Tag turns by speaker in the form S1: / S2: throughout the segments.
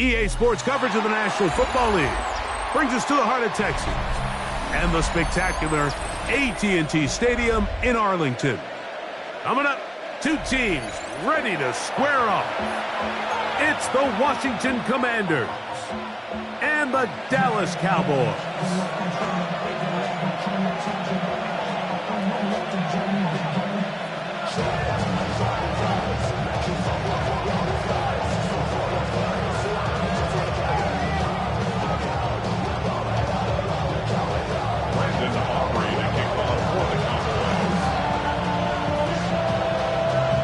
S1: EA Sports coverage of the National Football League brings us to the heart of Texas and the spectacular AT&T Stadium in Arlington. Coming up, two teams ready to square off. It's the Washington Commanders and the Dallas Cowboys.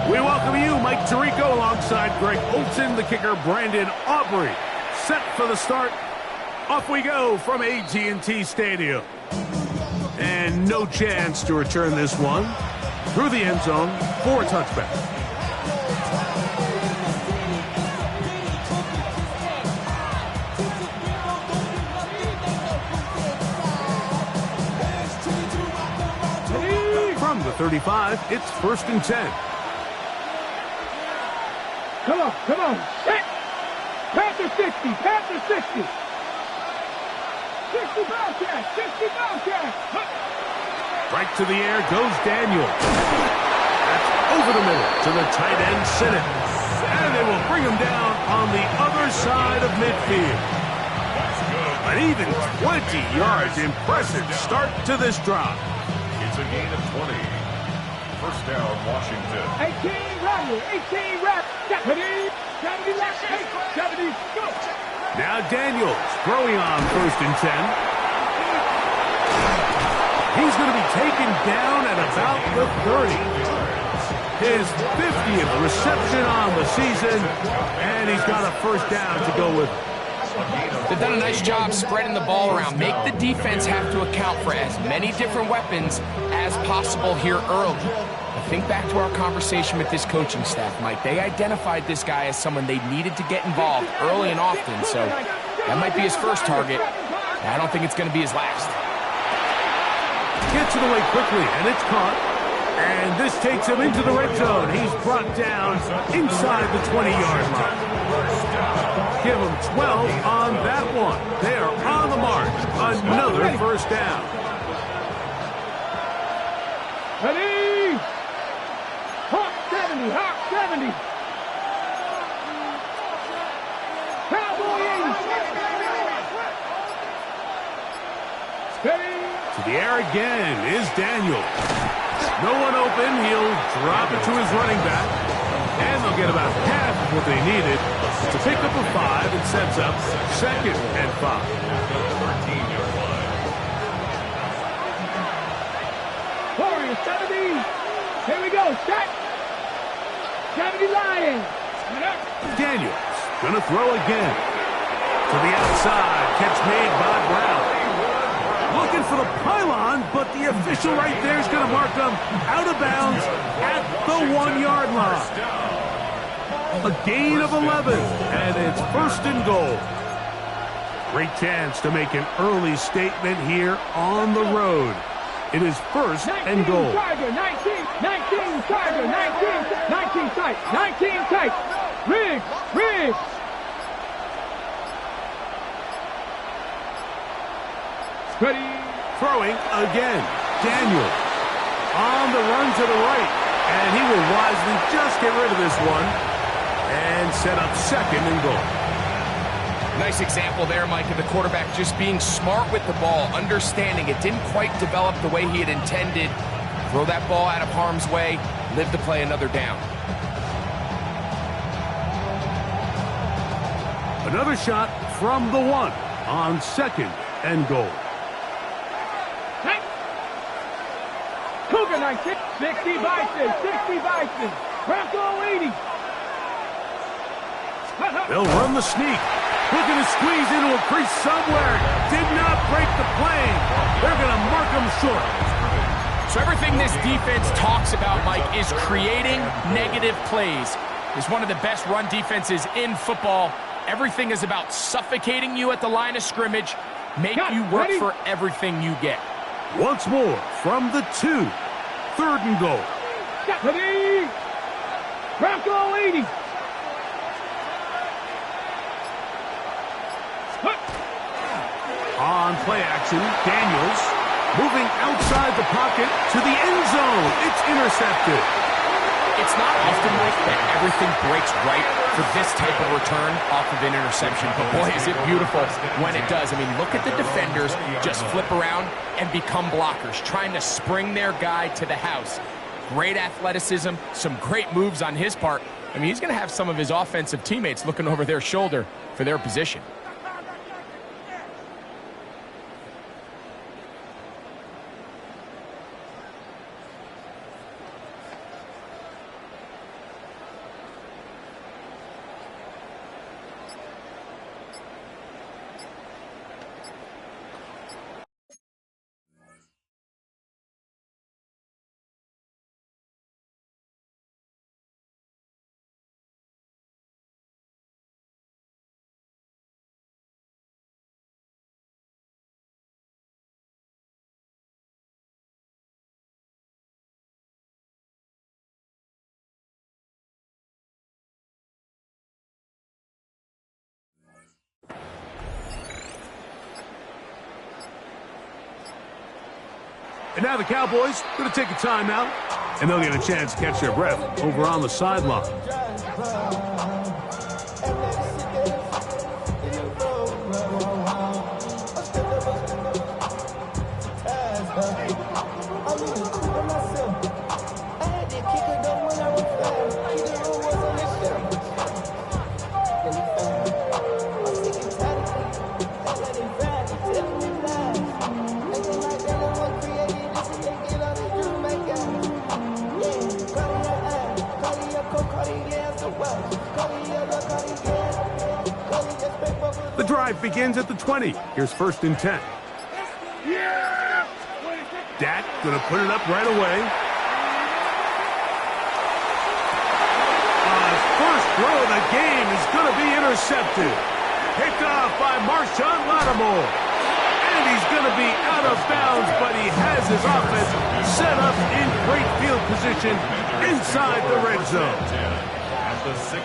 S1: We welcome you, Mike Tirico, alongside Greg Olsen, the kicker, Brandon Aubrey. Set for the start. Off we go from AT&T Stadium. And no chance to return this one through the end zone for a touchback. From the 35, it's 1st and 10.
S2: Come on. Hit. Panther 60, Panther 60. 60 Bobcat, 60 Bobcat.
S1: Right to the air goes Daniel. That's over the middle to the tight end, Sinnott. And they will bring him down on the other side of midfield. An even 20 yards. Impressive start to this drive.
S3: It's a gain of 20. First down, Washington.
S2: 18 run, 18 rep. 70 left, 70, go.
S1: Now Daniels throwing on 1st and 10. He's going to be taken down at about the 30. His 50th reception on the season, and he's got a first down to go with it.
S4: They've done a nice job spreading the ball around. Make the defense have to account for as many different weapons as possible here early. But think back to our conversation with this coaching staff, Mike. They identified this guy as someone they needed to get involved early and often, so that might be his first target. I don't think it's going to be his last.
S1: Gets it away quickly, and it's caught. And this takes him into the red zone. He's brought down inside the 20-yard line. Give him 12 on that one. They are on the mark. Another first down.
S2: Ready? Hawk 70, Hawk 70. Cowboy 80. Steady.
S1: To the air again is Daniel. No one open. He'll drop it to his running back. And they'll get about half of what they needed to pick up a 5 and sets up 2nd and 5.
S2: Warriors 70. Here we go. Set. 70 Lions.
S1: Daniels gonna throw again. To the outside. Catch made by Brown. Looking for the pylon, but the official right there is going to mark them out of bounds at the 1-yard line. A gain of 11, and it's 1st and goal. Great chance to make an early statement here on the road. It is 1st and goal.
S2: 19 Tiger, 19 Tiger, 19 tight, 19 tight. Riggs. Ready.
S1: Throwing again. Daniel on the run to the right. And he will wisely just get rid of this one and set up 2nd and goal.
S4: Nice example there, Mike, of the quarterback just being smart with the ball, understanding it didn't quite develop the way he had intended. Throw that ball out of harm's way, live to play another down.
S1: Another shot from the 1 on 2nd and goal.
S2: Cougar 19, 60 Bison. Bronco 80.
S1: They'll run the sneak. Looking to squeeze into a crease somewhere. Did not break the plane. They're going to mark him short.
S4: So everything this defense talks about, Mike, is creating negative plays. It's one of the best run defenses in football. Everything is about suffocating you at the line of scrimmage, make you work for everything you get.
S1: Once more from the 2. 3rd and goal.
S2: Ready. Bronco 80.
S1: On play action, Daniels moving outside the pocket to the end zone. It's intercepted.
S4: It's not often, Mike, that everything breaks right for this type of return off of an interception. But boy, is it beautiful when it does. I mean, look at the defenders just flip around and become blockers, trying to spring their guy to the house. Great athleticism, some great moves on his part. I mean, he's going to have some of his offensive teammates looking over their shoulder for their position.
S1: And now the Cowboys going to take a timeout, and they'll get a chance to catch their breath over on the sideline. The drive begins at the 20. Here's 1st and 10. Dak going to put it up right away. On his first throw of the game is going to be intercepted. Picked off by Marshawn Lattimore. And he's going to be out of bounds, but he has his offense set up in great field position inside the red zone.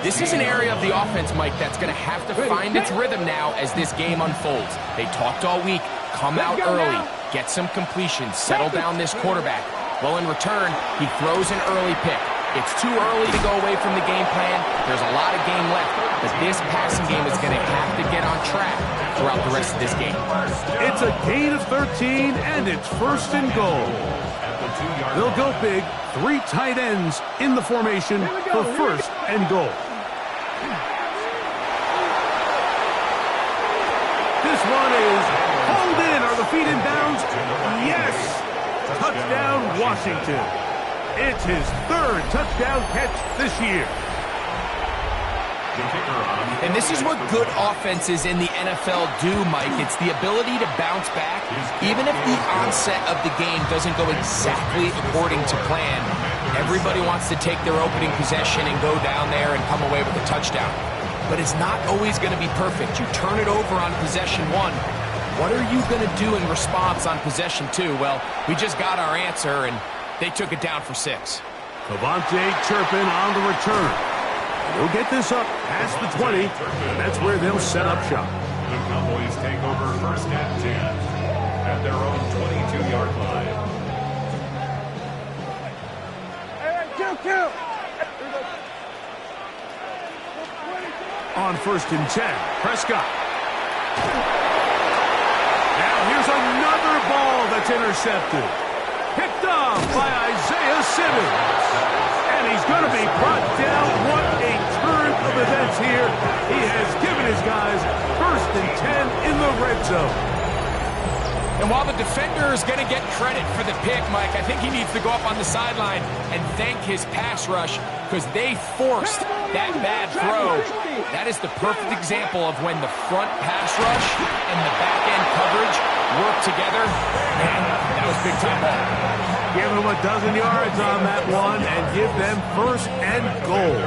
S4: This is an area of the offense, Mike, that's going to have to find its rhythm now as this game unfolds. They talked all week, come out early, get some completions, settle down this quarterback. Well, in return, he throws an early pick. It's too early to go away from the game plan. There's a lot of game left, but this passing game is going to have to get on track throughout the rest of this game.
S1: It's a gain of 13, and it's 1st and goal. They'll go big. 3 tight ends in the formation for 1st and goal. This one is hauled in. Are the feet in bounds? Yes! Touchdown, Washington. It's his 3rd touchdown catch this year.
S4: And this is what good offenses in the NFL do, Mike. It's the ability to bounce back, even if the onset of the game doesn't go exactly according to plan. Everybody wants to take their opening possession and go down there and come away with a touchdown. But it's not always going to be perfect. You turn it over on possession 1. What are you going to do in response on possession 2? Well, we just got our answer, and they took it down for 6.
S1: Devontae Turpin on the return. They'll get this up past the 20, and that's where they'll set up shop.
S3: The Cowboys take over 1st and 10 at their own 22-yard line.
S1: On 1st and 10, Prescott. Now here's another ball that's intercepted. Picked off by Isaiah Simmons. And he's going to be brought down. What a turn of events here. He has given his guys 1st and 10 in the red zone.
S4: And while the defender is going to get credit for the pick, Mike, I think he needs to go up on the sideline and thank his pass rush because they forced that bad throw. That is the perfect example of when the front pass rush and the back-end coverage work together. Man, that was big-time ball.
S1: Give them a dozen yards on that one and give them 1st and goal.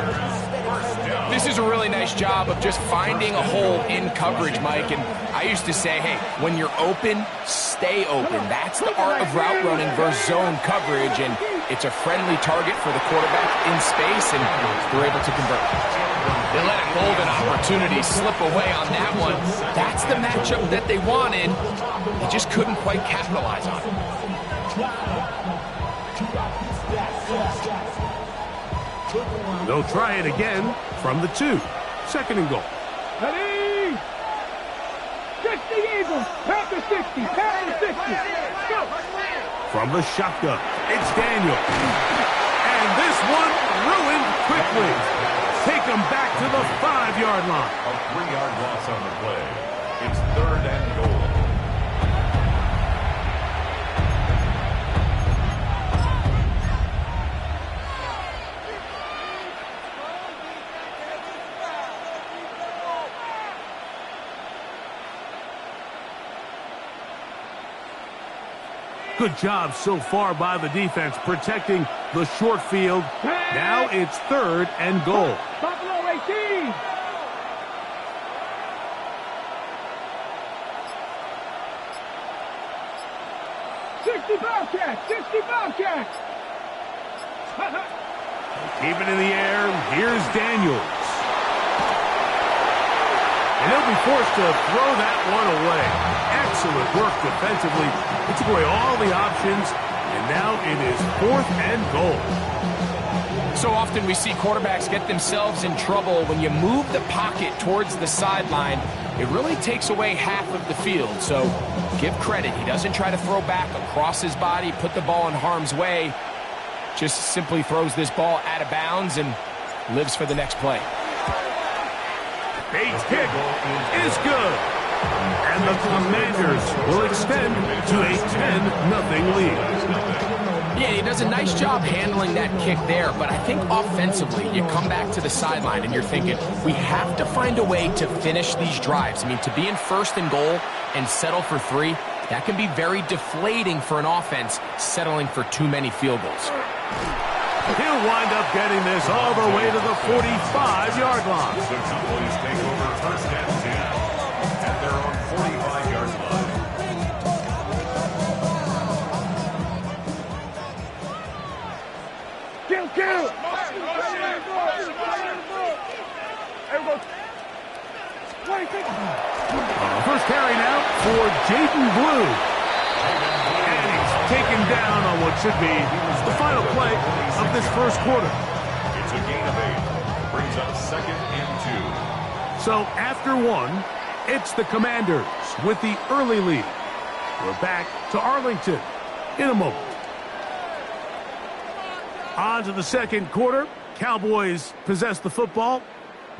S4: This is a really nice job of just finding a hole in coverage, Mike. And I used to say, hey, when you're open, stay open. That's the art of route running versus zone coverage. And It's a friendly target for the quarterback in space, and they're able to convert. They let a golden opportunity slip away on that one. That's the matchup that they wanted. They just couldn't quite capitalize on it.
S1: They'll try it again from the 2. Second and goal.
S2: Ready? 60 Eagles. Pound to 60. Pound to 60. Go.
S1: From the shotgun, it's Daniel. And this one ruined quickly. Take them back to the 5-yard line.
S3: A 3-yard loss on the play. It's 3rd and goal.
S1: Good job so far by the defense protecting the short field. Now it's 3rd and goal.
S2: Buffalo 18. Bobcats. 60 Bobcats.
S1: Keep it in the air. Here's Daniels. And he'll be forced to throw that one away. Excellent work defensively. He took away all the options, and now it is 4th and goal.
S4: So often we see quarterbacks get themselves in trouble when you move the pocket towards the sideline. It really takes away half of the field. So give credit. He doesn't try to throw back across his body, put the ball in harm's way. Just simply throws this ball out of bounds and lives for the next play.
S1: Bates' kick is good. And the Commanders will extend to a 10-0 lead.
S4: Yeah, he does a nice job handling that kick there, but I think offensively, you come back to the sideline and you're thinking, we have to find a way to finish these drives. I mean, to be in 1st and goal and settle for 3, that can be very deflating for an offense settling for too many field goals.
S1: He'll wind up getting this all the way to the 45-yard line.
S3: The Cowboys take over 1st and 10 at their own 45-yard line.
S2: Kill.
S1: First carry now for Jaden Blue. And he's taken down on what should be the final play of this first quarter.
S3: It's a gain of 8. Brings up 2nd and 2.
S1: So after 1, it's the Commanders with the early lead. We're back to Arlington in a moment. On to the second quarter. Cowboys possess the football.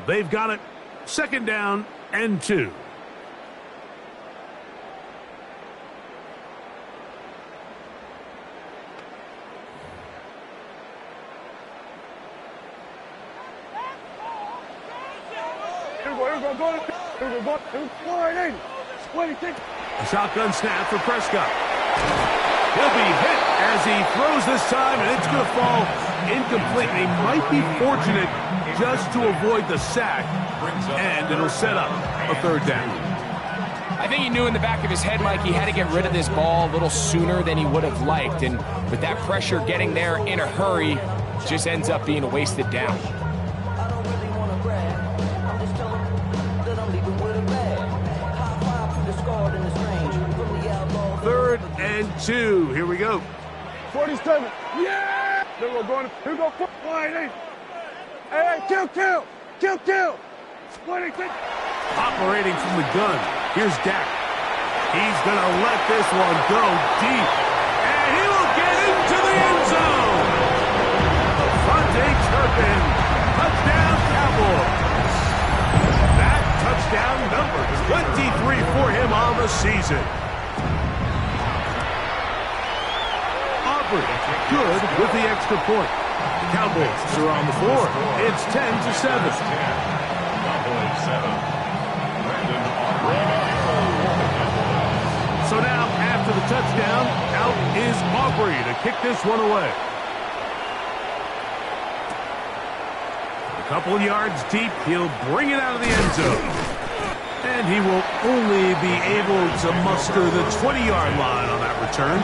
S1: They've got it. 2nd down and 2. A shotgun snap for Prescott. He'll be hit as he throws this time, and it's going to fall incomplete. He might be fortunate just to avoid the sack, and it'll set up a 3rd down.
S4: I think he knew in the back of his head, Mike, he had to get rid of this ball a little sooner than he would have liked, and with that pressure getting there in a hurry, just ends up being a wasted down.
S1: 3rd and 2. Here we go.
S2: 47. Yeah! Then we're going. Here we go. Hey, kill. 26.
S1: Operating from the gun. Here's Dak. He's going to let this one go deep. And he will get into the end zone. Devontae Turpin. Touchdown, Cowboys. That touchdown number 23 for him on the season. Aubrey, good with the extra point. Cowboys are on the board. It's 10-7.
S3: Cowboys 7. Brandon Aubrey.
S1: So now, after the touchdown, out is Aubrey to kick this one away. A couple of yards deep, he'll bring it out of the end zone. And he will only be able to muster the 20-yard line on that return.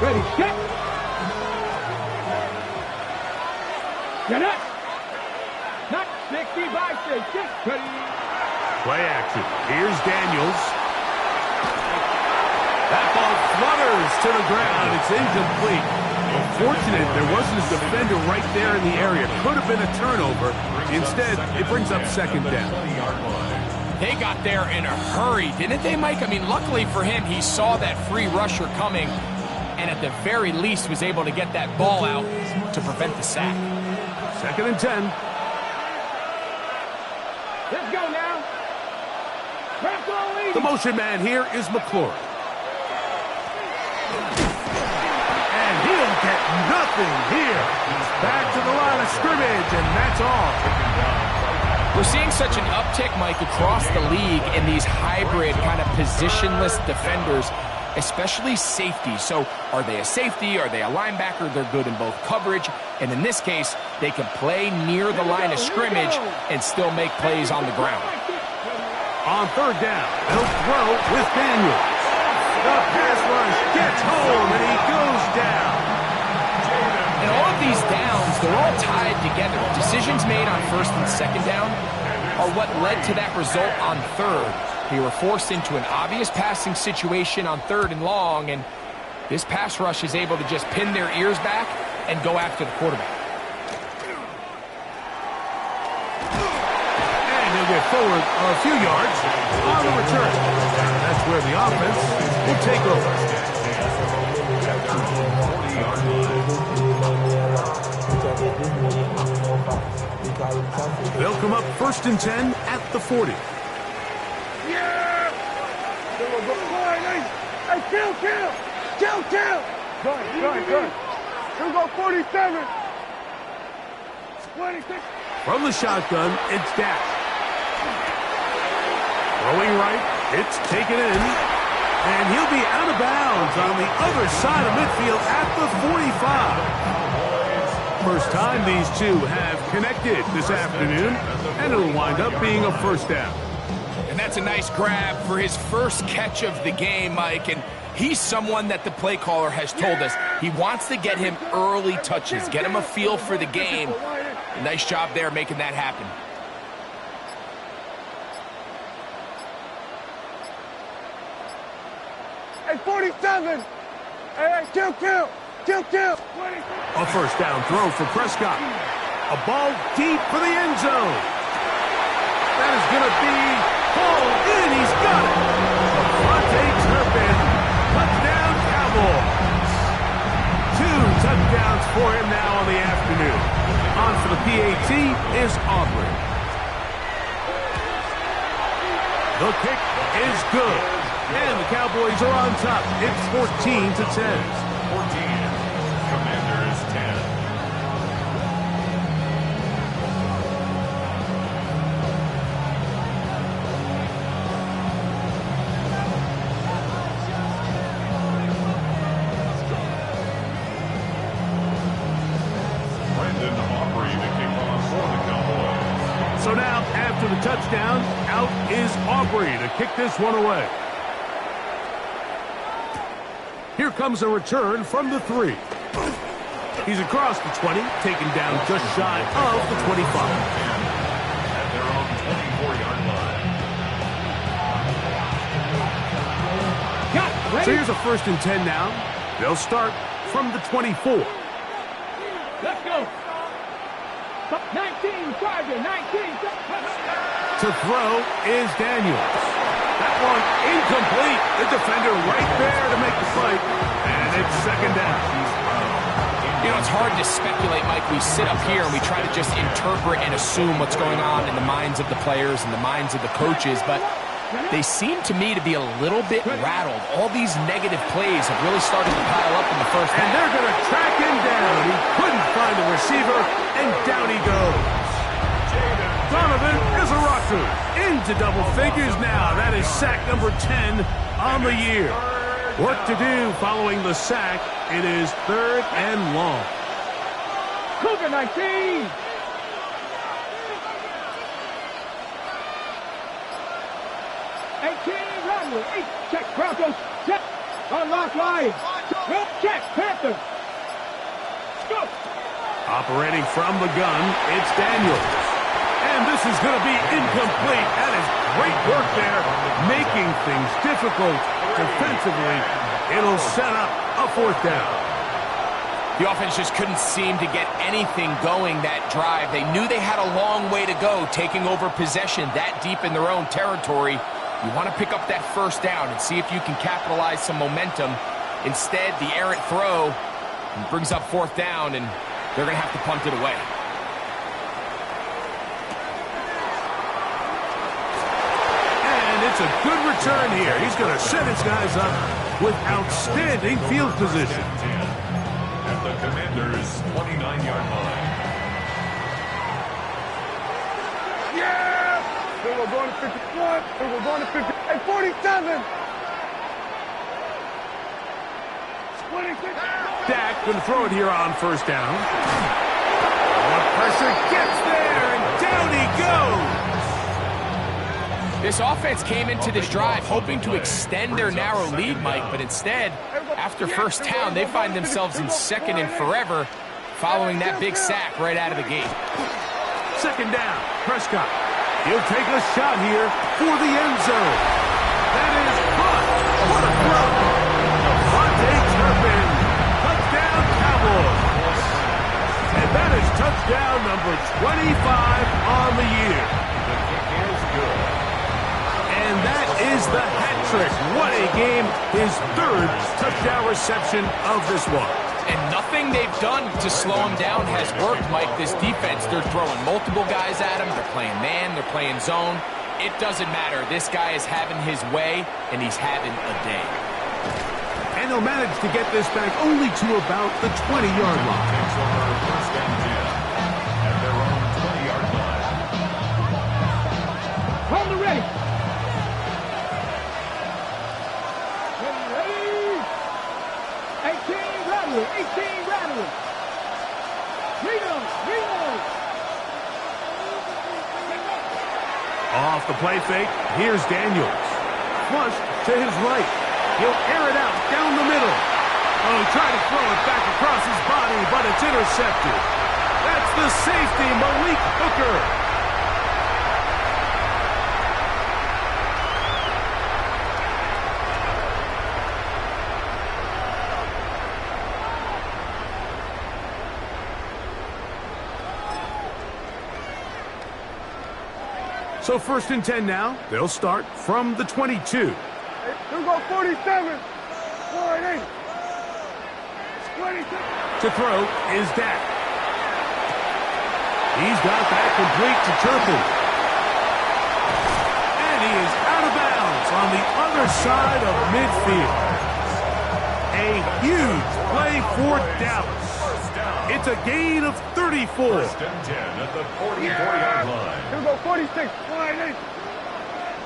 S2: Ready, set. Get up. Not 60 by 6. Ready.
S1: Play action. Here's Daniels. That ball flutters to the ground. It's incomplete. Unfortunate there wasn't a defender right there in the area. Could have been a turnover. Instead, it brings up second down.
S4: They got there in a hurry, didn't they, Mike? I mean, luckily for him, he saw that free rusher coming and at the very least was able to get that ball out to prevent the sack.
S1: Second and 10.
S2: Let's go now.
S1: The motion man here is McLaurin. And he'll get nothing here. He's back to the line of scrimmage, and that's all.
S4: We're seeing such an uptick, Mike, across the league in these hybrid kind of positionless defenders, especially safety. So are they a safety? Are they a linebacker? They're good in both coverage. And in this case, they can play near the line of scrimmage and still make plays on the ground.
S1: On third down, they'll throw with Daniels. The pass rush gets home, and he goes down.
S4: And all of these downs, they're all tied together. Decisions made on first and second down are what led to that result on third. They were forced into an obvious passing situation on third and long, and this pass rush is able to just pin their ears back and go after the quarterback.
S1: And he'll get forward a few yards on the return. That's where the offense will take over. They'll come up first and 10 at the 40.
S2: Yeah! Hey, kill! Good. Here we go, 47. 26.
S1: From the shotgun, it's Dak. Throwing right, it's taken in. And he'll be out of bounds on the other side of midfield at the 45. First time these two have connected this afternoon, and it'll wind up being a first down.
S4: And that's a nice grab for his first catch of the game, Mike. And he's someone that the play caller has told us he wants to get him early touches, get him a feel for the game. A nice job there making that happen.
S2: Hey, 47. Hey, kill.
S1: A first down throw for Prescott. A ball deep for the end zone. That is going to be hauled in. He's got it. Devontae Turpin. Touchdown, Cowboys. 2 touchdowns for him now on the afternoon. On for the PAT is Aubrey. The kick is good. And the Cowboys are on top. It's 14-10.
S3: 14. Commanders 10. Brandon Aubrey to kick off for the Cowboys.
S1: So now, after the touchdown, out is Aubrey to kick this one away. Here comes a return from the 3. He's across the 20, taken down just shy of the 25.
S3: At their own 24-yard line.
S1: So here's a first and 10 now. They'll start from the 24.
S2: Let's go. 19, Charger, 19.
S1: To throw is Daniels. That one incomplete. The defender right there to make the fight. And it's second down.
S4: You know, it's hard to speculate, Mike. We sit up here and we try to just interpret and assume what's going on in the minds of the players and the minds of the coaches, but they seem to me to be a little bit rattled. All these negative plays have really started to pile up in the first half.
S1: And they're going to track him down. He couldn't find the receiver, and down he goes. Donovan Izaraku into double figures now. That is sack number 10 on the year. Work to do following the sack. It is third and long.
S2: Cougar 19. Check Broncos. Check. Unlock line. Check, Panther. Go.
S1: Operating from the gun, it's Daniels. And this is going to be incomplete. That is great work there, making things difficult defensively. It'll set up a fourth down.
S4: The offense just couldn't seem to get anything going that drive. They knew they had a long way to go, taking over possession that deep in their own territory. You want to pick up that first down and see if you can capitalize some momentum. Instead, the errant throw brings up fourth down, and they're going to have to punt it away.
S1: And it's a good return here. He's going to set his guys up with outstanding field position.
S3: At the Commanders' 29-yard line.
S2: Yeah! Then we're going to 51. Then we're going to 50. Hey, 47. 26.
S1: Dak going to throw it here on first down. What pressure gets there, and down he goes.
S4: This offense came into this drive hoping to extend their narrow lead, Mike, but instead, after first down, they find themselves in second and forever following that big sack right out of the gate.
S1: Second down, Prescott. He'll take a shot here for the end zone. That is caught. What a throw. Devontae Turpin. Touchdown, Cowboys. And that is touchdown number 25 on the year.
S3: The kick is good.
S1: And that is the hat trick. What a game. His third touchdown reception of this one.
S4: And nothing they've done to slow him down has worked, Mike. This defense, they're throwing multiple guys at him. They're playing man. They're playing zone. It doesn't matter. This guy is having his way, and he's having a day.
S1: And he'll manage to get this back only to about the 20-yard line.
S3: Takes over first and 10 at their own 20-yard line.
S2: On the ready. Ready. 18 Rattler. 18 Rattler. Reload. Reload.
S1: Off the play fake, here's Daniels. Flush to his right. He'll air it out down the middle. Oh, he tried to throw it back across his body, but it's intercepted. That's the safety, Malik Hooker. So first and 10 now. They'll start from the 22.
S2: Here go 47. 48. 26.
S1: To throw is Dak. He's got that complete to Turpin. And he is out of bounds on the other side of midfield. A huge play for Dallas. It's a gain of 34.
S3: First and 10 at the 44-yard line.
S2: Here go 46. 48.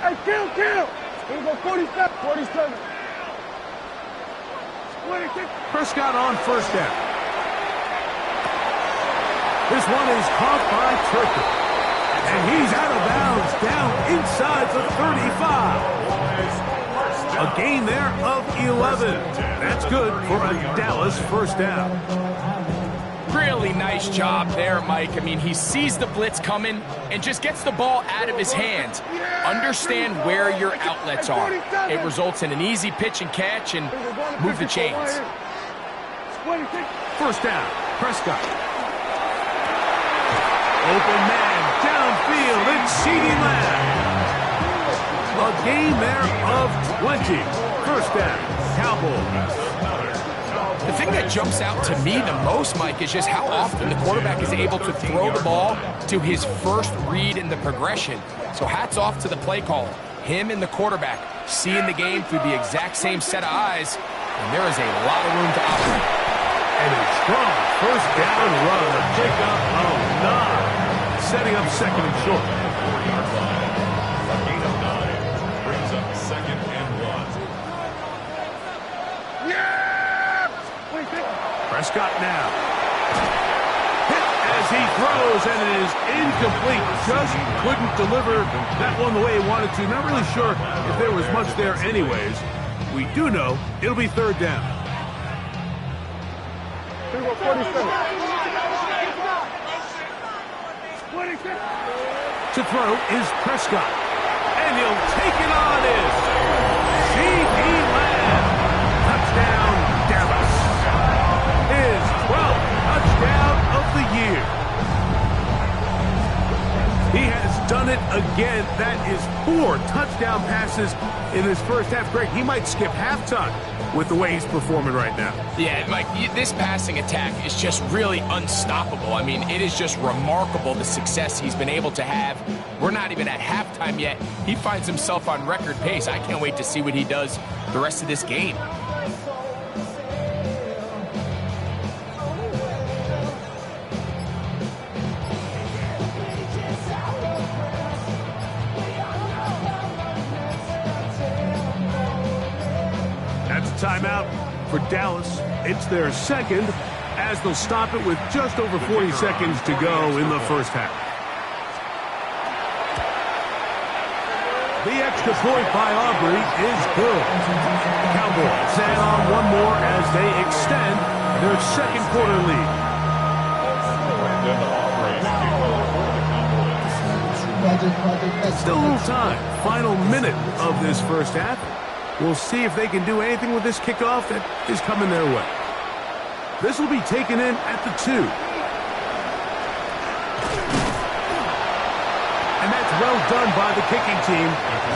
S2: Hey, kill. Here go 47. 47. 26.
S1: Prescott on first down. This one is caught by Turpin. And he's out of bounds down inside the 35. A gain there of 11. That's good for a Dallas first down.
S4: Really nice job there, Mike. I mean, he sees the blitz coming and just gets the ball out of his hands. Understand where your outlets are. It results in an easy pitch and catch and move the chains.
S1: First down, Prescott. Open man, downfield, it's CeeDee Lamb. A gain there of 20. First down, Cowboys.
S4: The thing that jumps out to me the most, Mike, is just how often the quarterback is able to throw the ball to his first read in the progression. So hats off to the play caller. Him and the quarterback seeing the game through the exact same set of eyes, and there is a lot of room to operate.
S1: And a strong first down run, a pickup of 9, setting up second and short.
S3: 4-yard line. A gain of 9 brings up second and 1.
S2: Yeah!
S1: Prescott now. Hit as he throws, and it is incomplete. Just couldn't deliver that one the way he wanted to. Not really sure if there was much there anyways. We do know it'll be third down.
S2: Here we go, 47.
S1: To throw is Prescott. And he'll take it on his. C.D. Lamb. Touchdown, Dallas. His 12th touchdown of the year. He has done it again. That is 4 touchdown passes in his first half. Greg, he might skip halftime with the way he's performing right now.
S4: Yeah, Mike, this passing attack is just really unstoppable. I mean, it is just remarkable the success he's been able to have. We're not even at halftime yet. He finds himself on record pace. I can't wait to see what he does the rest of this game.
S1: Timeout for Dallas. It's their second, as they'll stop it with just over 40 seconds to go in the first half. The extra point by Aubrey is good. Cowboys add on one more as they extend their second quarter lead. Still a little time. Final minute of this first half. We'll see if they can do anything with this kickoff that is coming their way. This will be taken in at the 2. And that's well done by the kicking team.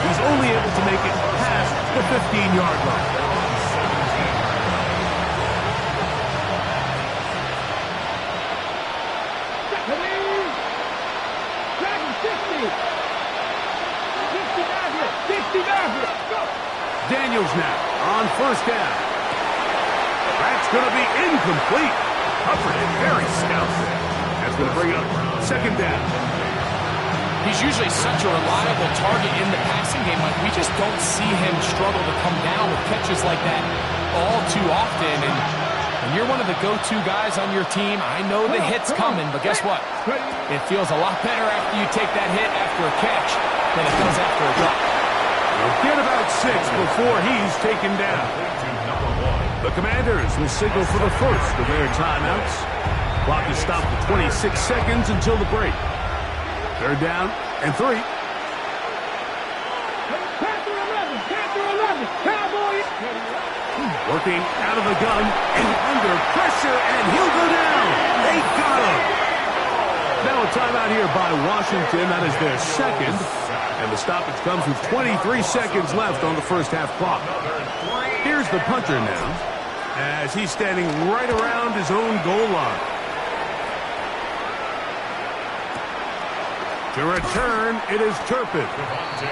S1: He's only able to make it past the 15-yard line. Daniels now on first down. That's going to be incomplete. Hubbard very stout there. That's going to bring up second down.
S4: He's usually such a reliable target in the passing game. Like, we just don't see him struggle to come down with catches like that all too often. And when you're one of the go-to guys on your team, I know the hit's coming, but guess what? It feels a lot better after you take that hit after a catch than it does after a drop.
S1: We'll get about 6 before he's taken down. The Commanders will signal for the first of their timeouts. Clock is stopped at 26 seconds until the break. Third down and 3. Working out of the gun and under pressure, and he'll go down. They got him. Now a timeout here by Washington. That is their second. And the stoppage comes with 23 seconds left on the first half clock. Here's the punter now, as he's standing right around his own goal line. To return, it is Turpin.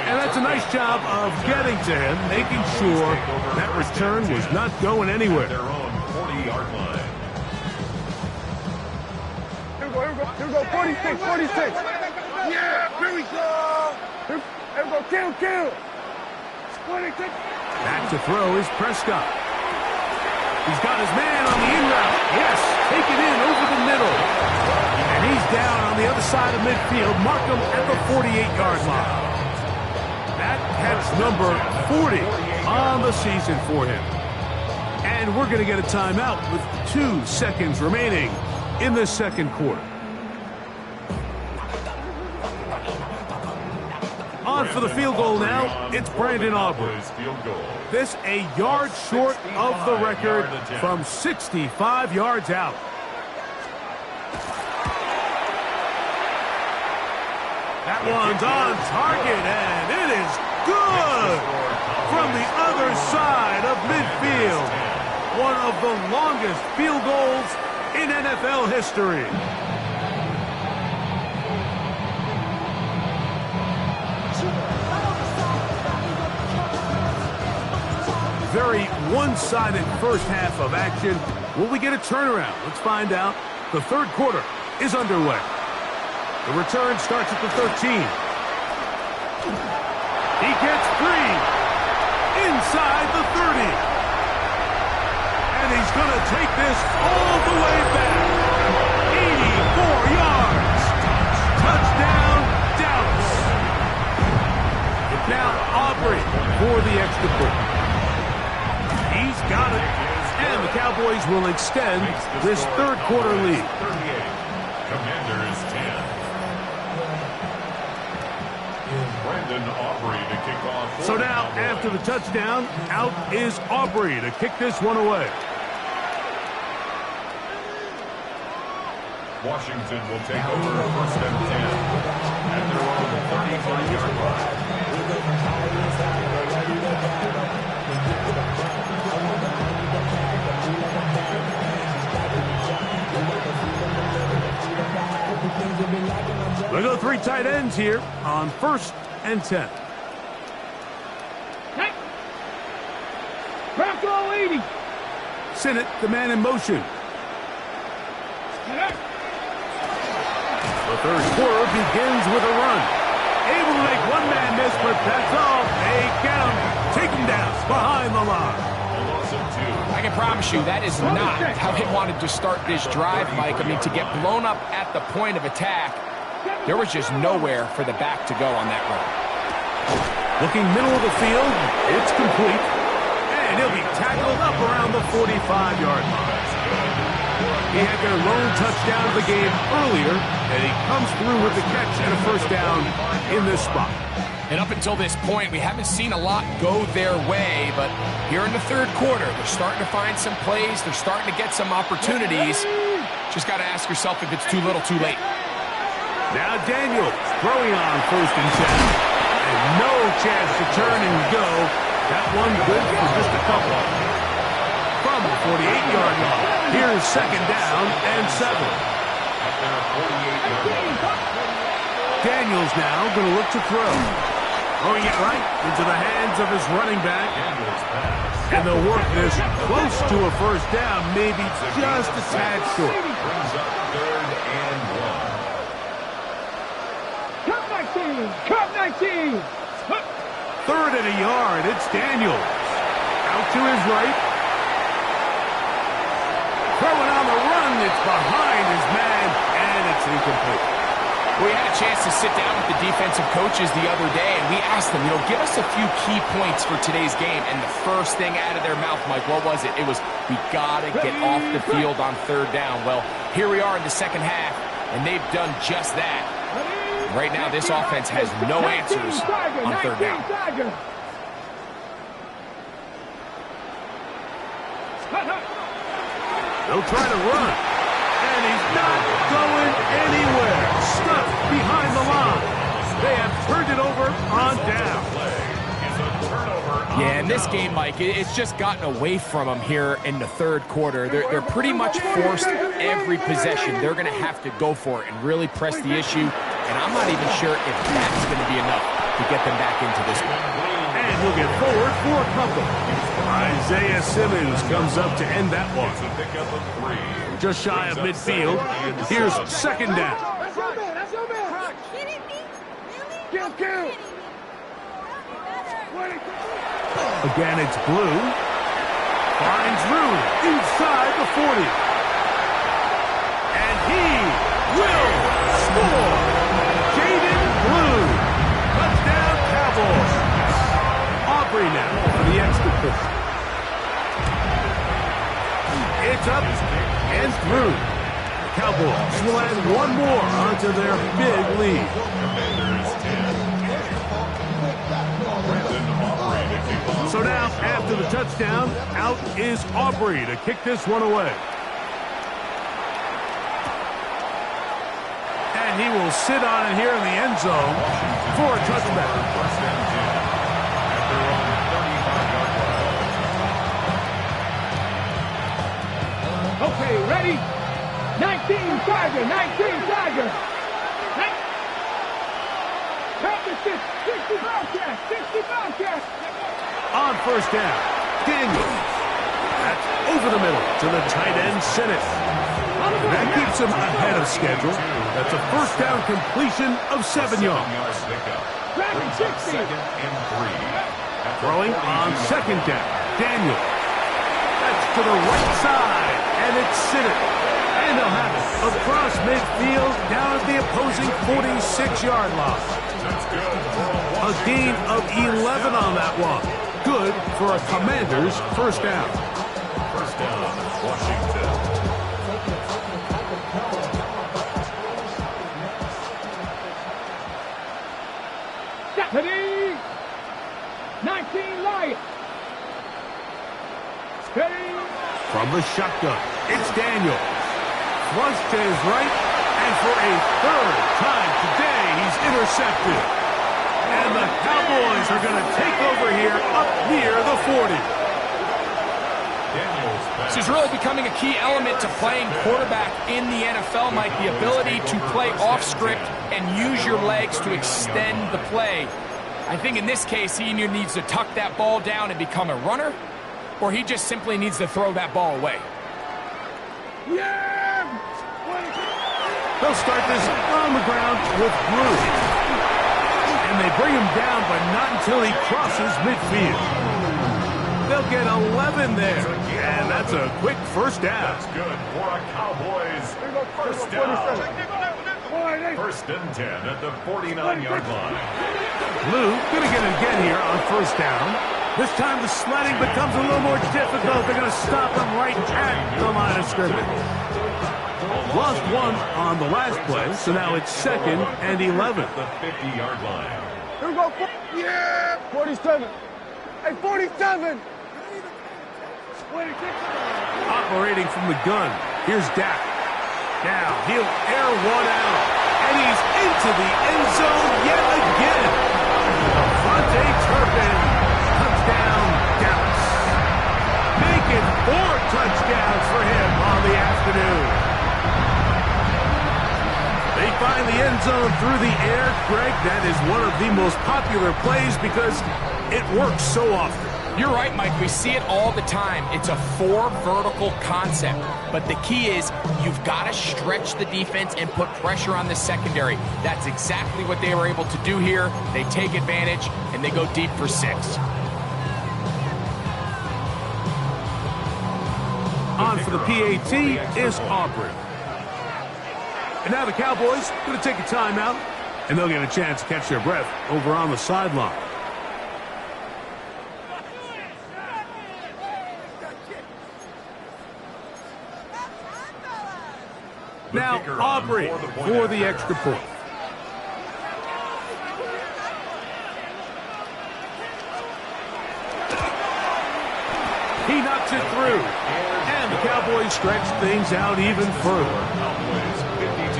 S1: And that's a nice job of getting to him, making sure that return was not going anywhere.
S3: Their own 40-yard line.
S2: Here we go, 46, 46. Yeah, here we go. Here we go, kill. 46.
S1: Back to throw is Prescott. He's got his man on the in route. Yes, take it in over the middle. And he's down on the other side of midfield. Mark him at the 48-yard line. That's number 40 on the season for him. And we're going to get a timeout with 2 seconds remaining in the second quarter. On for the field goal now, it's Brandon Aubrey. This a yard short of the record from 65 yards out. That one's on target, and it is good from the other side of midfield. One of the longest field goals in NFL history. Very one-sided first half of action. Will we get a turnaround? Let's find out. The third quarter is underway. The return starts at the 13. He gets free inside the 30. And he's going to take this all the way back. 84 yards. Touchdown, Dallas. It's now Aubrey for the extra point. He's got it, And the Cowboys will extend this third quarter lead.
S3: 38. Commanders 10. Brandon Aubrey to kick off.
S1: So now, after the touchdown, out is Aubrey to kick this one away.
S3: Washington will take over first and 10 at their own 33-yard line.
S1: They go three tight ends here on first and 10.
S2: Bronco 80.
S1: Sinnott, the man in motion. The third quarter begins with a run. Able to make one man miss, but that's all. They get him. Take him down behind the line.
S4: I can promise you that is not how they wanted to start this drive, Mike. I mean, to get blown up at the point of attack, there was just nowhere for the back to go on that run.
S1: Looking middle of the field, it's complete. And he'll be tackled up around the 45-yard line. He had their lone touchdown of the game earlier, and he comes through with the catch and a first down in this spot.
S4: And up until this point, we haven't seen a lot go their way, but here in the third quarter, they're starting to find some plays. They're starting to get some opportunities. Just got to ask yourself if it's too little, too late.
S1: Now Daniels throwing on first and 10. And no chance to turn and go. That one good for just a couple. From the 48-yard line, here's second down and 7. Daniels now going to look to throw. Throwing it right into the hands of his running back. And they'll work this close to a first down, maybe just a tad short.
S3: Brings up third and 1.
S2: Cut 19.
S1: Third and a yard. It's Daniels. Out to his right. Throwing on the run. It's behind his man, and it's incomplete.
S4: We had a chance to sit down with the defensive coaches the other day, and we asked them, give us a few key points for today's game. And the first thing out of their mouth, Mike, what was it? It was, we got to get off the field on third down. Well, here we are in the second half, and they've done just that. Right now, this offense has no answers on third down.
S1: They'll try to run. And he's not going anywhere. Stuck behind the line. They have turned it over on down.
S4: Yeah, in this game, Mike, it's just gotten away from them here in the third quarter. They're pretty much forced every possession. They're going to have to go for it and really press the issue. And I'm not even sure if that's going to be enough to get them back into this one.
S1: And he'll get forward for a couple. Isaiah Simmons comes up to end that one. Just shy of midfield. Here's second down.
S2: Kill.
S1: Again, it's Blue. Finds room inside the 40. And he will score. Jaden Blue. Touchdown Cowboys. Aubrey now for the extra point. It's up and through. The Cowboys will add one more onto their big lead. So now, after the touchdown, out is Aubrey to kick this one away. And he will sit on it here in the end zone for a touchback.
S2: Okay, ready? 19 Tiger. 60 Bobcats.
S1: On first down, Daniels. That's over the middle to the tight end, Sinnott. That keeps him ahead of schedule. That's a first down completion of 7 yards. Throwing on second down, Daniels. That's to the right side, and it's Sinnott. And they'll have it across midfield down at the opposing 46-yard line. A gain of 11 on that one. Good for a Commander's first down.
S3: First down, Washington.
S2: Steady! 19 Lions! Steady!
S1: From the shotgun, it's Daniels. Flush to his right, and for a third time today, he's intercepted. And the Cowboys are going to take over here up near the 40.
S4: This is really becoming a key element to playing quarterback in the NFL, Mike, the ability to play off script and use your legs to extend the play. I think in this case, he either needs to tuck that ball down and become a runner, or he just simply needs to throw that ball away.
S2: Yeah!
S1: They'll start this on the ground with Blue. And they bring him down, but not until he crosses midfield. They'll get 11 there, and that's a quick first down.
S3: That's good for a Cowboys first down. First and 10 at the 49-yard line.
S1: Blue going to get it again here on first down. This time the sledding becomes a little more difficult. They're going to stop him right at the line of scrimmage. Lost one on the last play, so now it's second and 11.
S3: The 50-yard line.
S2: Here we go. Yeah! 47. Hey, 47!
S1: Operating from the gun, here's Dak. Now he'll air one out, and he's into the end zone yet again. Vontae Turpin, touchdown Dallas. Making 4 touchdowns for him on the afternoon. They find the end zone through the air. Greg, that is one of the most popular plays because it works so often.
S4: You're right, Mike. We see it all the time. It's a 4 vertical concept. But the key is you've got to stretch the defense and put pressure on the secondary. That's exactly what they were able to do here. They take advantage, and they go deep for 6.
S1: On for the PAT is Aubrey. And now the Cowboys going to take a timeout, and they'll get a chance to catch their breath over on the sideline. Now Aubrey for the extra point. He knocks it through. And the Cowboys stretch things out even further.
S3: Cowboys 52,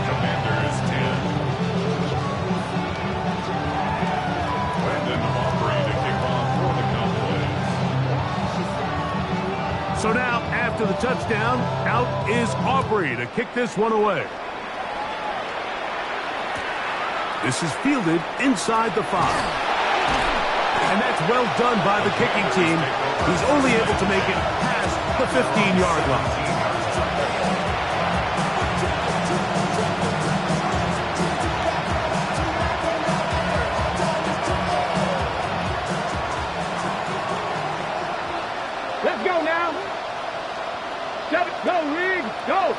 S3: Commanders 10. Brandon Aubrey to kick off for the Cowboys.
S1: So now, after the touchdown, out is Aubrey to kick this one away. This is fielded inside the 5. And that's well done by the kicking team. He's only able to make it past the 15-yard line.
S2: Let's go now. 7, go, Reed, go.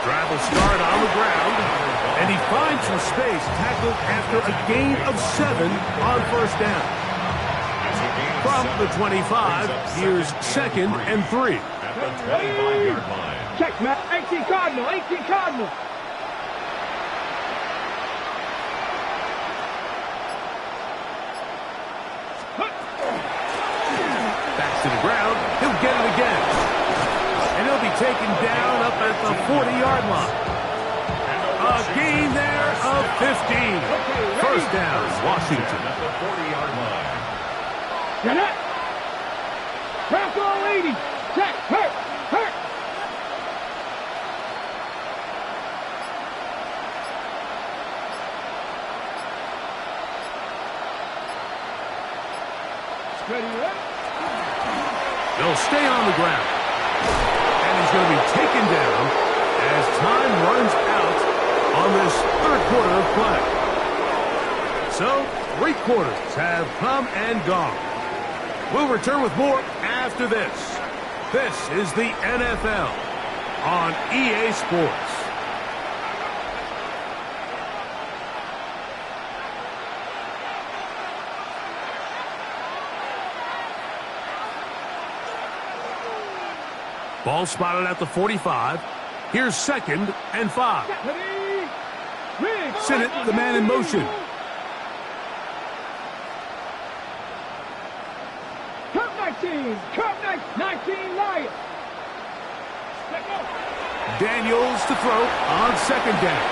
S1: Drive will start on the ground, and he finds some space, tackled after a gain of 7 on first down. From the 25, here's second and 3.
S3: At the 25-yard line.
S2: Check, Matt. 18 Cardinal, 18 Cardinal.
S1: Back to the ground, he'll get it again. And he'll be taken down up at the 40-yard line. A gain there of 15. First down, Washington.
S3: At the 40-yard line.
S2: Get it. Rocco 80. Check. Hurt. Hurt. Ready, right?
S1: They'll stay on the ground. And he's going to be taken down as time runs out on this third quarter of play. So, 3 quarters have come and gone. We'll return with more after this. This is the NFL on EA Sports. Ball spotted at the 45. Here's 2nd and 5. Sinnott, the man in motion.
S2: Cup 19, Cup 19 Lions.
S1: Daniels to throw on 2nd down.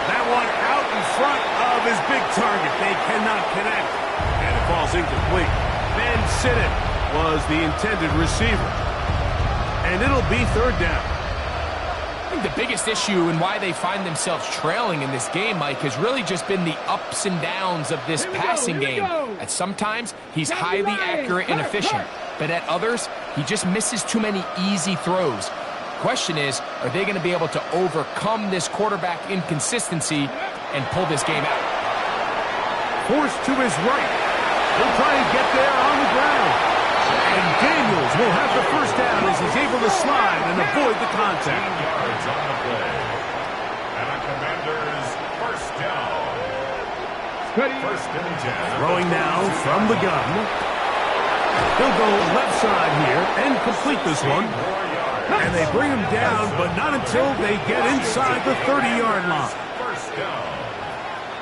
S1: That one out in front of his big target. They cannot connect. And it falls incomplete. Ben Sinnott was the intended receiver. And it'll be 3rd down.
S4: I think the biggest issue and why they find themselves trailing in this game, Mike, has really just been the ups and downs of this passing game. At sometimes, he's highly accurate and efficient, but at others, he just misses too many easy throws. Question is, are they going to be able to overcome this quarterback inconsistency and pull this game out?
S1: Forced to his right. He'll try and get there on the ground. And Daniels will have the 1st down as he's able to slide and avoid the contact.
S3: 15 yards on the play. And a Commanders 1st down. 1st and 10.
S1: Throwing now from the gun. He'll go left side here and complete this one. And they bring him down, but not until they get inside the 30-yard line.
S3: 1st down.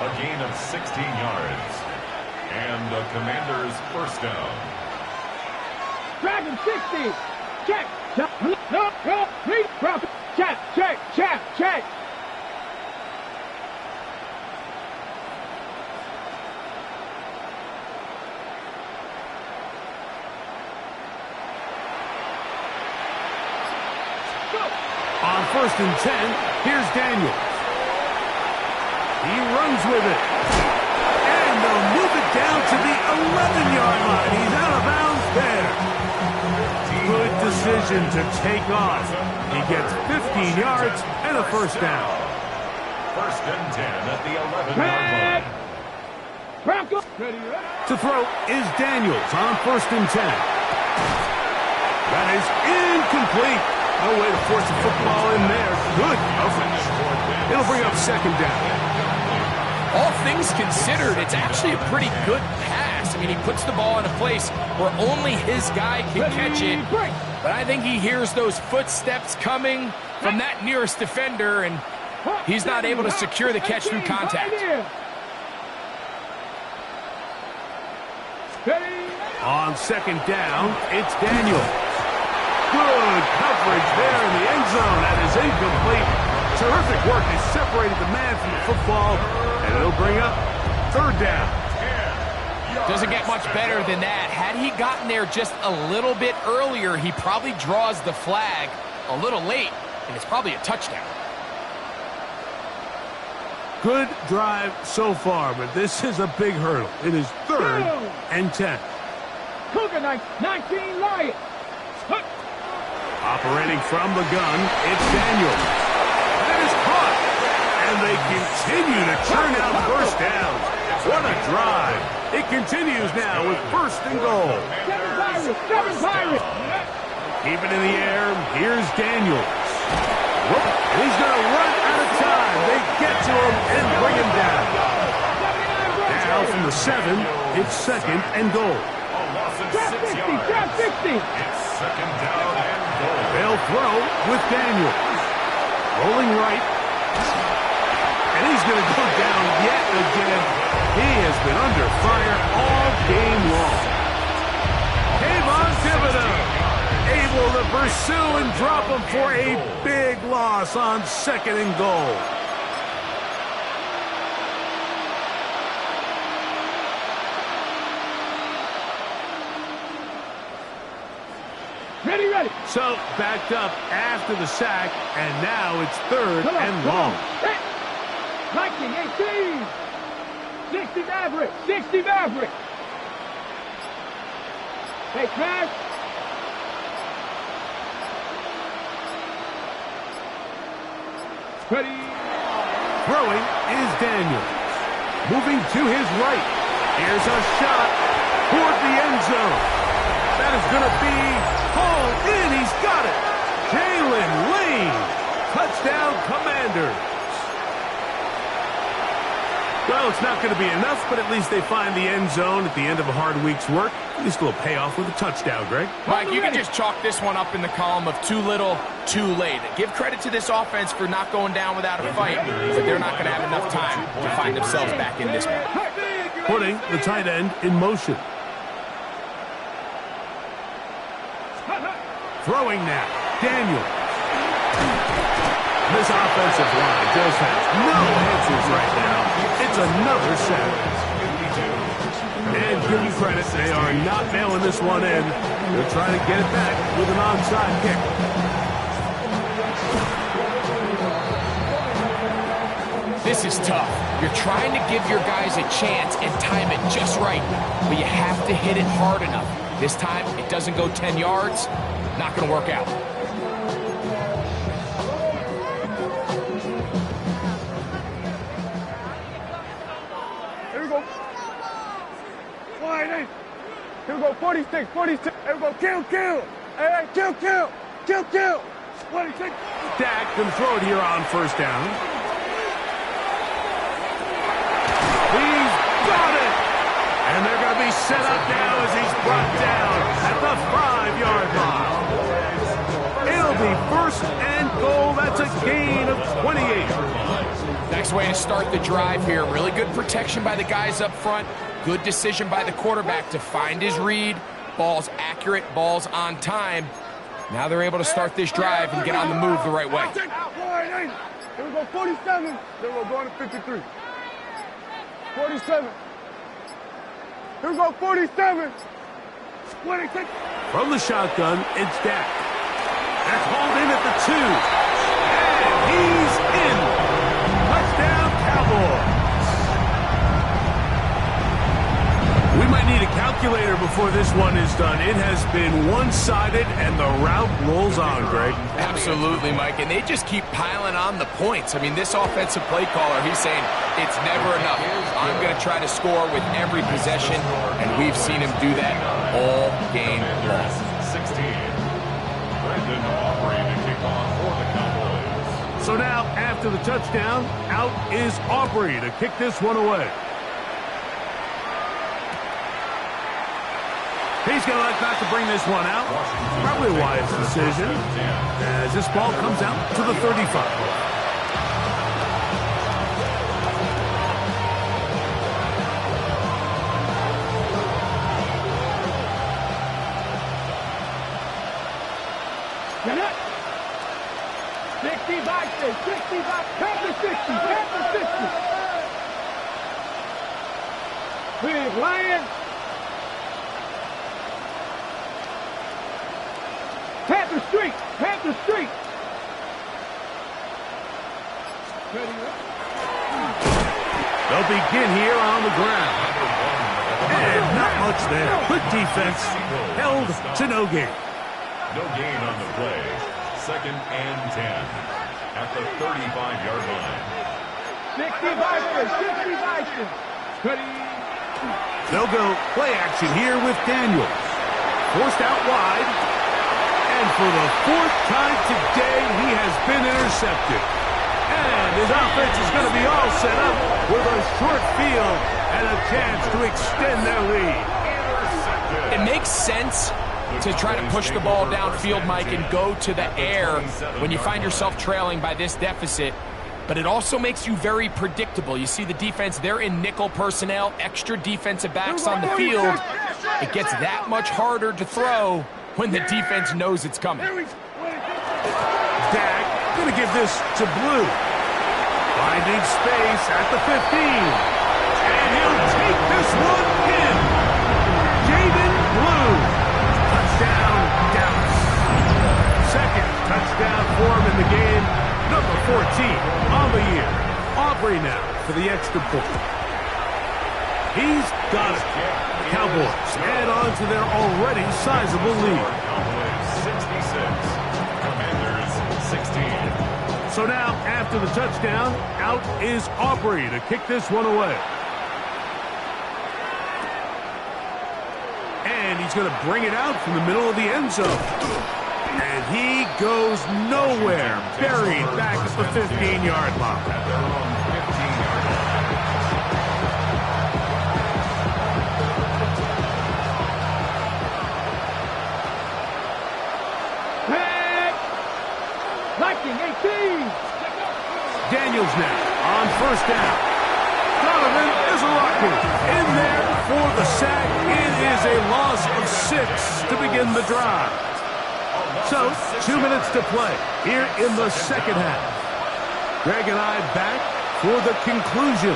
S3: A gain of 16 yards. And the Commanders 1st down.
S2: Dragon 60. Check. No. Read. Check.
S1: On 1st and 10, here's Daniels. He runs with it. And they'll move it down to the 11-yard line. He's out of bounds there. Good decision to take off. He gets 15 yards and a 1st down.
S3: 1st and 10 at the 11-yard line.
S1: To throw is Daniels on 1st and 10. That is incomplete. No way to force the football in there. Good coverage. It'll bring up 2nd down.
S4: All things considered, it's actually a pretty good pass. I mean, he puts the ball in a place where only his guy can catch it. But I think he hears those footsteps coming from that nearest defender, and he's not able to secure the catch through contact.
S1: On 2nd down, it's Daniels. Good coverage there in the end zone. That is incomplete. Terrific work. They separated the man from the football, and it'll bring up 3rd down.
S4: Doesn't get much better than that. Had he gotten there just a little bit earlier, he probably draws the flag a little late, and it's probably a touchdown.
S1: Good drive so far, but this is a big hurdle. It is 3rd and 10.
S2: Cougar 19 Lions.
S1: Operating from the gun, it's Daniels. That is caught. And they continue to churn out 1st downs. What a drive. It continues now with 1st and goal.
S2: Seven Pirates.
S1: Keep it in the air. Here's Daniels. Whoop. And he's going to run out of time. They get to him and bring him down. Now from the 7, it's 2nd and goal.
S2: Trap 60.
S3: It's 2nd down and goal.
S1: They'll throw with Daniels. Rolling right. And he's going to go down yet again. He has been under fire all game long. Kayvon Thibodeaux able to pursue and drop him for a big loss on 2nd and goal.
S2: Ready.
S1: So, backed up after the sack, and now it's 3rd and long.
S2: 19-18. 60 Maverick. Hey, smash. Ready.
S1: Throwing is Daniels. Moving to his right. Here's a shot toward the end zone. That is going to be hauled in. He's got it. Jalen Lane. Touchdown, Commanders. The Well, it's not going to be enough, but at least they find the end zone at the end of a hard week's work. At least a little payoff with a touchdown, Greg.
S4: Mike, you can just chalk this one up in the column of too little, too late. Give credit to this offense for not going down without a fight, but they're not going to have enough time to find themselves back in this one.
S1: Putting the tight end in motion. Throwing now. Daniel. This offensive line just has no answers right now. It's another sack. And give them credit, they are not mailing this one in. They're trying to get it back with an onside kick.
S4: This is tough. You're trying to give your guys a chance and time it just right, but you have to hit it hard enough. This time, it doesn't go 10 yards. Not going to work out.
S2: Here we go. Wide eight. Here we go. 46, 46. Here we go. Kill, kill. Hey, kill, kill. Kill, kill. 26.
S1: Dak can throw it here on first down. He's got it. And they're going to be set up now as he's brought down at the 5-yard line. It'll be first and goal. That's a gain of 28.
S4: Next way to start the drive here. Really good protection by the guys up front. Good decision by the quarterback to find his read. Ball's accurate, ball's on time. Now they're able to start this drive and get on the move the right way.
S2: Here we go, 47. Then we're going to 53. 47. Here we go, 47. 26.
S1: From the shotgun, it's Dak. That's hauled in at the 2. And he's in. Touchdown, Cowboys. We might need a calculator before this one is done. It has been one-sided, and the route rolls on, Greg.
S4: Absolutely, Mike, and they just keep piling on the points. I mean, this offensive play caller, he's saying it's never enough. I'm going to try to score with every possession, and we've seen him do that all game long.
S3: 16. Brandon Aubrey to kick off for the Cowboys.
S1: So now, after the touchdown, out is Aubrey to kick this one away. He's going to elect not to bring this one out. Probably a wise decision as this ball comes out to the 35.
S2: Get it. 60 back there, 60 back, Panther 60, Panther 60. Big Lion. Panther Street, Panther Street.
S1: They'll begin here on the ground. And not much there. Good defense. Held to no gain.
S3: No gain on the play. 2nd and 10 at the 35-yard line.
S2: 60 Vikings, 60 Vikings.
S1: They'll go play action here with Daniels. Forced out wide. And for the 4th time today, he has been intercepted. And his offense is going to be all set up with a short field and a chance to extend their lead.
S4: It makes sense to try to push the ball downfield, Mike, and go to the air when you find yourself trailing by this deficit. But it also makes you very predictable. You see the defense, they're in nickel personnel, extra defensive backs on the field. It gets that much harder to throw when the defense knows it's coming.
S1: Dak going to give this to Blue. Finding space at the 15. And he'll take this one in. Jaden Blue. Touchdown, Dallas. 2nd touchdown for him in the game. Number 14 on the year. Aubrey now for the extra point. He's got it. The Cowboys add on to their already sizable lead.
S3: Cowboys 66. Commanders 16.
S1: So now, after the touchdown, out is Aubrey to kick this one away. And he's going to bring it out from the middle of the end zone. And he goes nowhere, buried back at the 15-yard line.
S2: Head. Lightning 18.
S1: Daniels now on first down. Donovan is a rocket. In there for the sack. It is a loss of 6 to begin the drive. So, 2 minutes to play here in the second half. Greg and I back for the conclusion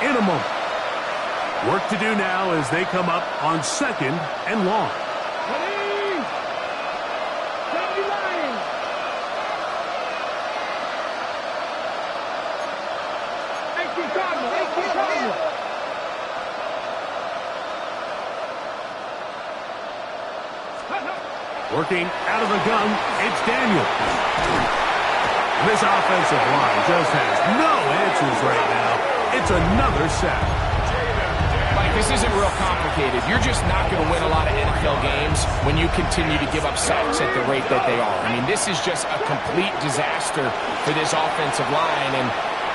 S1: in a moment. Work to do now as they come up on 2nd and long.
S2: Ready? 79.
S1: Working out of the gun, it's Daniels. This offensive line just has no answers right now. It's another sack.
S4: Mike, this isn't real complicated. You're just not going to win a lot of NFL games when you continue to give up sacks at the rate that they are. I mean, this is just a complete disaster for this offensive line, and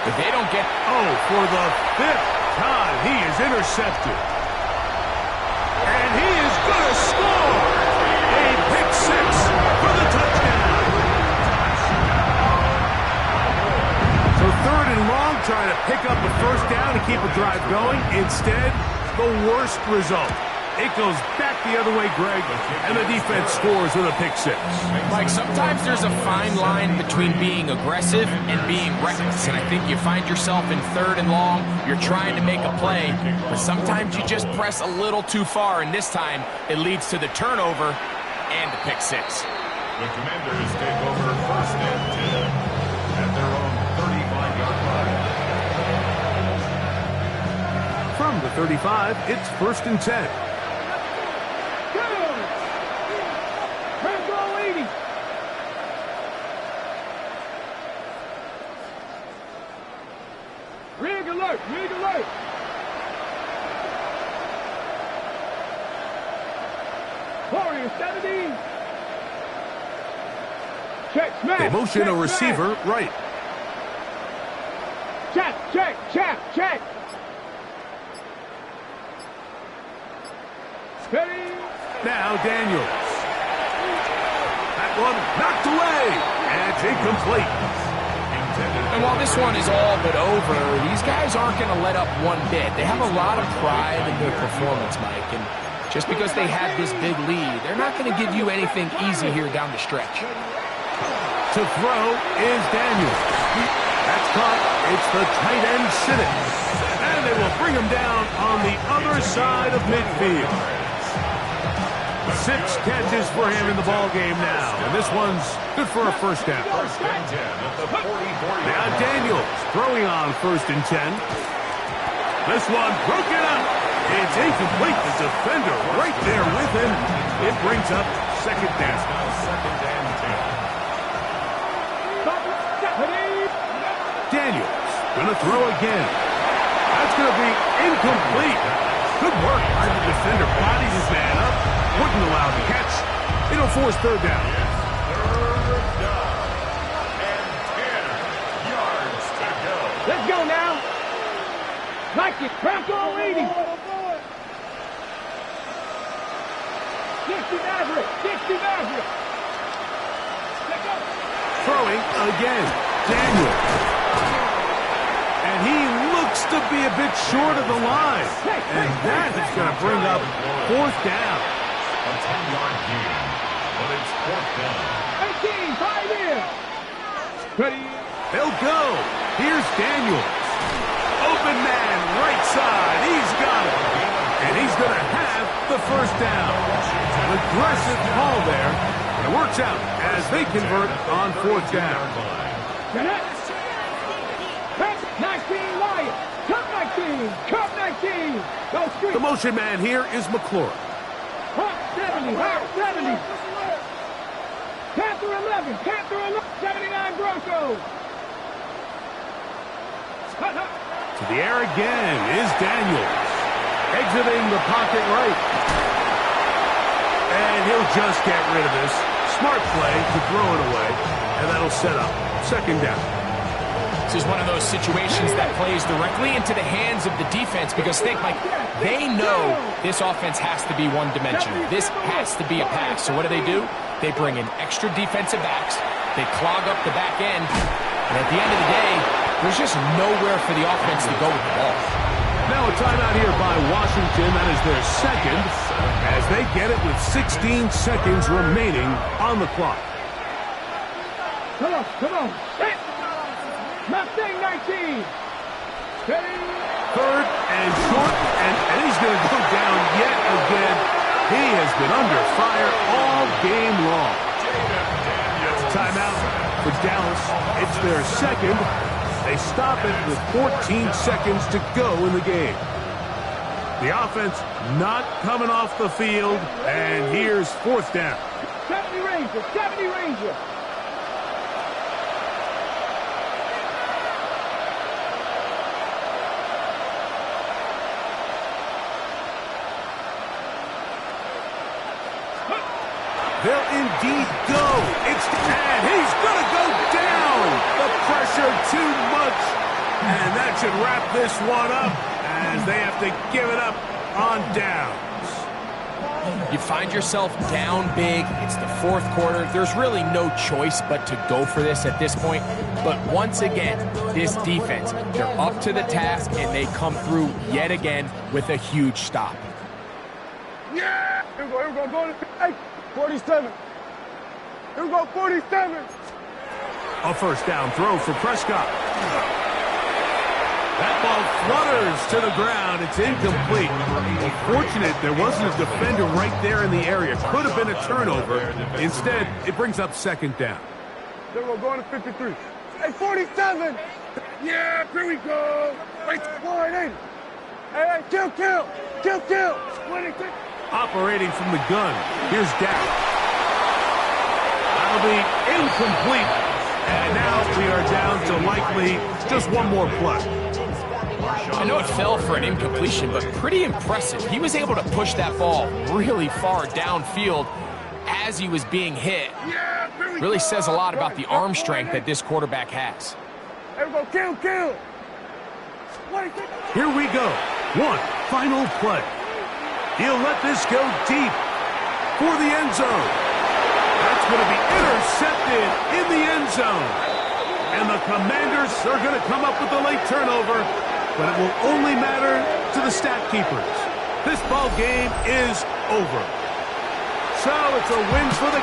S4: if they don't get...
S1: Oh, for the 5th time, he is intercepted. And he is going to score! A pick 6 for the touchdown. So 3rd and long, trying to pick up the first down to keep a drive going. Instead, the worst result. It goes back the other way, Greg, and the defense scores with a pick 6.
S4: Mike, sometimes there's a fine line between being aggressive and being reckless, and I think you find yourself in 3rd and long, you're trying to make a play, but sometimes you just press a little too far, and this time it leads to the turnover and the pick 6.
S3: The Commanders take over 1st and 10 at their own 35-yard line.
S1: From the 35, it's 1st and 10.
S2: Rig alert! Rig alert! Warrior 70. Check, smash.
S1: They motion
S2: check,
S1: a receiver
S2: smash.
S1: right.
S2: Check, check, check, check. Steady.
S1: Now Daniels. That one knocked away. And it's incomplete.
S4: And while this one is all but over, these guys aren't going to let up one bit. They have a lot of pride in their performance, Mike. And just because they had this big lead, they're not going to give you anything easy here down the stretch.
S1: To throw is Daniels. That's caught. It's the tight end Simmons. And they will bring him down on the other side of midfield. 6 catches for him in the ball game now. And this one's good for a first down.
S3: 1st and 10 at the 44-yard
S1: Now
S3: line.
S1: Daniels throwing on 1st and 10. This one broken up. It's incomplete. The defender right there with him. It brings up 2nd down.
S3: Now 2nd and 10.
S1: Daniels going to throw again. That's going to be incomplete. Good work by the defender. Bodies his man up. Wouldn't allow the catch. It'll force 3rd down.
S3: It's 3rd down and 10 yards to go.
S2: Let's go now. Like it. Bronco 80. 60 Maverick. 60 Maverick. Let's go.
S1: Throwing again. Daniels. And he looks to be a bit short of the line. And that is going to bring up 4th down.
S3: A 10-yard gain, but it's 4th down.
S2: 18, 5 in. Ready.
S1: They'll go. Here's Daniels. Open man, right side. He's got it. And he's going to have the first down. Aggressive call there. And it works out as they convert on 4th down.
S2: Connect. Cut 19, Wyatt. Cut 19. Cut 19. Go street.
S1: The motion man here is McLaurin.
S2: Hot 70. Hot 70. Panther 11. Panther 11. 79 Broncos. Hut, hut.
S1: To the air again is Daniels. Exiting the pocket right. And he'll just get rid of this. Smart play to throw it away. And that'll set up 2nd down.
S4: This is one of those situations that plays directly into the hands of the defense because think, Mike, they know this offense has to be one-dimensional. This has to be a pass. So what do? They bring in extra defensive backs. They clog up the back end. And at the end of the day, there's just nowhere for the offense to go with the ball.
S1: Now a timeout here by Washington. That is their second as they get it with 16 seconds remaining on the clock.
S2: Come on. Hit. Mustang 19. Steady.
S1: Third and short, and he's going to go down yet again. He has been under fire all game long. Timeout for Dallas. It's their second. They stop it with 14 seconds to go in the game. The offense not coming off the field, and here's fourth down.
S2: 70 Ranger.
S1: They'll indeed go. And he's going to go down. The pressure too much. And that should wrap this one up as they have to give it up on downs.
S4: You find yourself down big. It's the fourth quarter. There's really no choice but to go for this at this point. But once again, this defense, they're up to the task, and they come through yet again with a huge stop.
S2: Yeah! Here we go. Hey, 47. Here we go, 47.
S1: A first down throw for Prescott. That ball flutters to the ground. It's incomplete. Fortunate there wasn't a defender right there in the area. Could have been a turnover. Instead, it brings up second down.
S2: Then we're going to 53. Hey, 47. Yeah, here we go. Wait, wide in. Hey, kill. 26.
S1: Operating from the gun. Here's Dak. That'll be incomplete. And now we are down to likely just one more play.
S4: I know it fell for an incompletion, but pretty impressive. He was able to push that ball really far downfield as he was being hit. Really says a lot about the arm strength that this quarterback has.
S2: Here we go, kill.
S1: Here we go. One final play. He'll let this go deep for the end zone. That's going to be intercepted in the end zone. And the Commanders are going to come up with the late turnover, but it will only matter to the stat keepers. This ball game is over. So it's a win for the